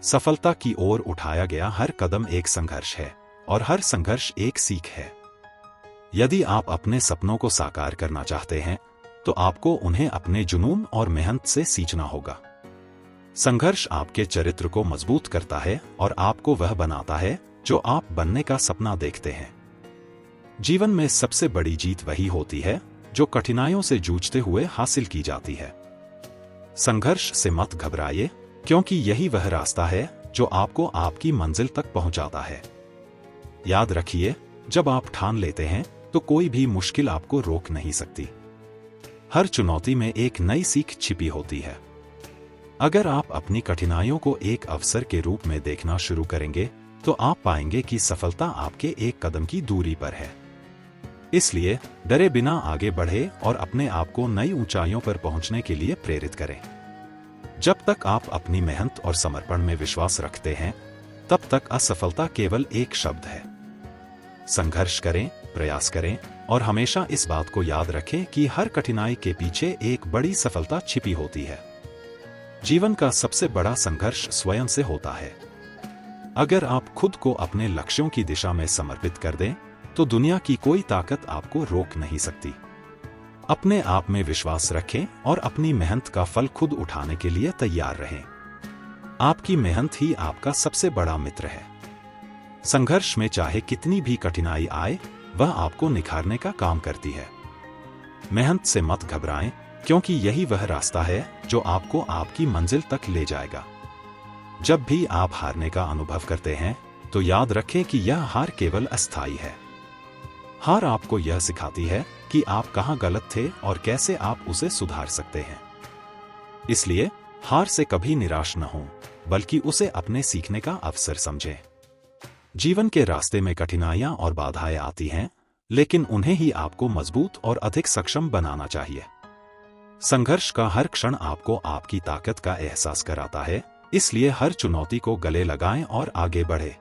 सफलता की ओर उठाया गया हर कदम एक संघर्ष है और हर संघर्ष एक सीख है। यदि आप अपने सपनों को साकार करना चाहते हैं तो आपको उन्हें अपने जुनून और मेहनत से सींचना होगा। संघर्ष आपके चरित्र को मजबूत करता है और आपको वह बनाता है जो आप बनने का सपना देखते हैं। जीवन में सबसे बड़ी जीत वही होती है जो कठिनाइयों से जूझते हुए हासिल की जाती है। संघर्ष से मत घबराइए, क्योंकि यही वह रास्ता है जो आपको आपकी मंजिल तक पहुंचाता है। याद रखिए, जब आप ठान लेते हैं तो कोई भी मुश्किल आपको रोक नहीं सकती। हर चुनौती में एक नई सीख छिपी होती है। अगर आप अपनी कठिनाइयों को एक अवसर के रूप में देखना शुरू करेंगे तो आप पाएंगे कि सफलता आपके एक कदम की दूरी पर है। इसलिए डरे बिना आगे बढ़े और अपने आप को नई ऊंचाइयों पर पहुंचने के लिए प्रेरित करें। जब तक आप अपनी मेहनत और समर्पण में विश्वास रखते हैं, तब तक असफलता केवल एक शब्द है। संघर्ष करें, प्रयास करें और हमेशा इस बात को याद रखें कि हर कठिनाई के पीछे एक बड़ी सफलता छिपी होती है। जीवन का सबसे बड़ा संघर्ष स्वयं से होता है। अगर आप खुद को अपने लक्ष्यों की दिशा में समर्पित कर दें तो दुनिया की कोई ताकत आपको रोक नहीं सकती। अपने आप में विश्वास रखें और अपनी मेहनत का फल खुद उठाने के लिए तैयार रहें। आपकी मेहनत ही आपका सबसे बड़ा मित्र है। संघर्ष में चाहे कितनी भी कठिनाई आए, वह आपको निखारने का काम करती है। मेहनत से मत घबराएं, क्योंकि यही वह रास्ता है जो आपको आपकी मंजिल तक ले जाएगा। जब भी आप हारने का अनुभव करते हैं तो याद रखें कि यह हार केवल अस्थायी है। हार आपको यह सिखाती है कि आप कहां गलत थे और कैसे आप उसे सुधार सकते हैं। इसलिए हार से कभी निराश न हों, बल्कि उसे अपने सीखने का अवसर समझें। जीवन के रास्ते में कठिनाइयां और बाधाएं आती हैं, लेकिन उन्हें ही आपको मजबूत और अधिक सक्षम बनाना चाहिए। संघर्ष का हर क्षण आपको आपकी ताकत का एहसास कराता है, इसलिए हर चुनौती को गले लगाएं और आगे बढ़ें।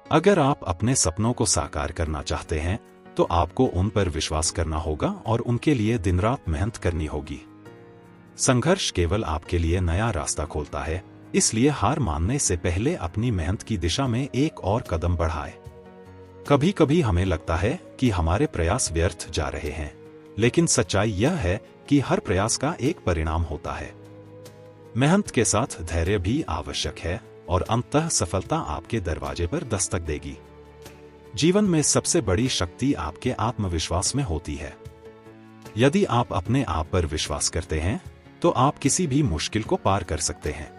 अगर आप अपने सपनों को साकार करना चाहते हैं तो आपको उन पर विश्वास करना होगा और उनके लिए दिन रात मेहनत करनी होगी। संघर्ष केवल आपके लिए नया रास्ता खोलता है, इसलिए हार मानने से पहले अपनी मेहनत की दिशा में एक और कदम बढ़ाएं। कभी कभी हमें लगता है कि हमारे प्रयास व्यर्थ जा रहे हैं, लेकिन सच्चाई यह है कि हर प्रयास का एक परिणाम होता है। मेहनत के साथ धैर्य भी आवश्यक है और अंततः सफलता आपके दरवाजे पर दस्तक देगी। जीवन में सबसे बड़ी शक्ति आपके आत्मविश्वास में होती है। यदि आप अपने आप पर विश्वास करते हैं तो आप किसी भी मुश्किल को पार कर सकते हैं।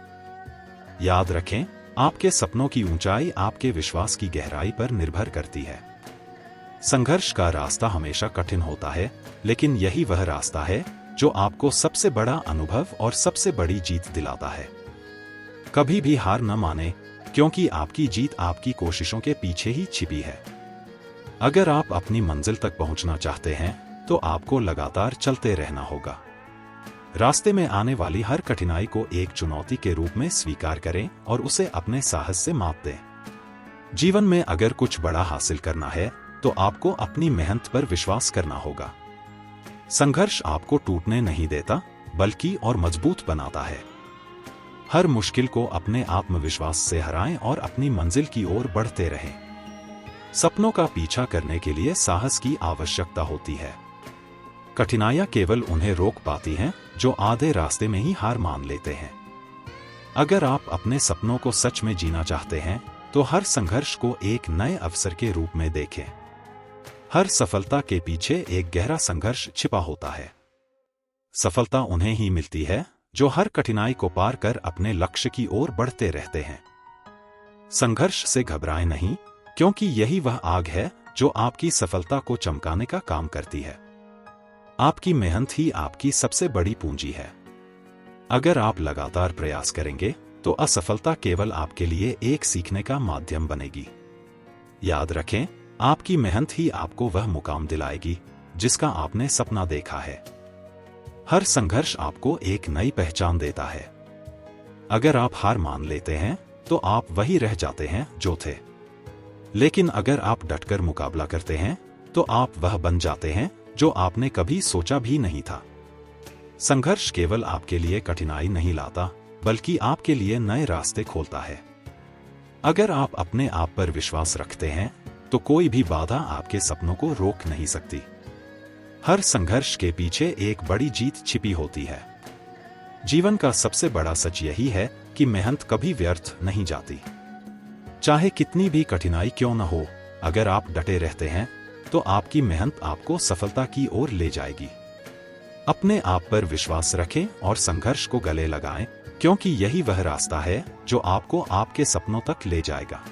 याद रखें, आपके सपनों की ऊंचाई आपके विश्वास की गहराई पर निर्भर करती है। संघर्ष का रास्ता हमेशा कठिन होता है, लेकिन यही वह रास्ता है जो आपको सबसे बड़ा अनुभव और सबसे बड़ी जीत दिलाता है। कभी भी हार न माने, क्योंकि आपकी जीत आपकी कोशिशों के पीछे ही छिपी है। अगर आप अपनी मंजिल तक पहुंचना चाहते हैं तो आपको लगातार चलते रहना होगा। रास्ते में आने वाली हर कठिनाई को एक चुनौती के रूप में स्वीकार करें और उसे अपने साहस से मात दें। जीवन में अगर कुछ बड़ा हासिल करना है तो आपको अपनी मेहनत पर विश्वास करना होगा। संघर्ष आपको टूटने नहीं देता, बल्कि और मजबूत बनाता है। हर मुश्किल को अपने आत्मविश्वास से हराएं और अपनी मंजिल की ओर बढ़ते रहें। सपनों का पीछा करने के लिए साहस की आवश्यकता होती है। कठिनाइयां केवल उन्हें रोक पाती हैं जो आधे रास्ते में ही हार मान लेते हैं। अगर आप अपने सपनों को सच में जीना चाहते हैं तो हर संघर्ष को एक नए अवसर के रूप में देखें। हर सफलता के पीछे एक गहरा संघर्ष छिपा होता है। सफलता उन्हें ही मिलती है जो हर कठिनाई को पार कर अपने लक्ष्य की ओर बढ़ते रहते हैं। संघर्ष से घबराएं नहीं, क्योंकि यही वह आग है जो आपकी सफलता को चमकाने का काम करती है। आपकी मेहनत ही आपकी सबसे बड़ी पूंजी है। अगर आप लगातार प्रयास करेंगे तो असफलता केवल आपके लिए एक सीखने का माध्यम बनेगी। याद रखें, आपकी मेहनत ही आपको वह मुकाम दिलाएगी जिसका आपने सपना देखा है। हर संघर्ष आपको एक नई पहचान देता है। अगर आप हार मान लेते हैं तो आप वही रह जाते हैं जो थे, लेकिन अगर आप डटकर मुकाबला करते हैं तो आप वह बन जाते हैं जो आपने कभी सोचा भी नहीं था। संघर्ष केवल आपके लिए कठिनाई नहीं लाता, बल्कि आपके लिए नए रास्ते खोलता है। अगर आप अपने आप पर विश्वास रखते हैं तो कोई भी बाधा आपके सपनों को रोक नहीं सकती। हर संघर्ष के पीछे एक बड़ी जीत छिपी होती है। जीवन का सबसे बड़ा सच यही है कि मेहनत कभी व्यर्थ नहीं जाती। चाहे कितनी भी कठिनाई क्यों न हो, अगर आप डटे रहते हैं तो आपकी मेहनत आपको सफलता की ओर ले जाएगी। अपने आप पर विश्वास रखें और संघर्ष को गले लगाएं, क्योंकि यही वह रास्ता है जो आपको आपके सपनों तक ले जाएगा।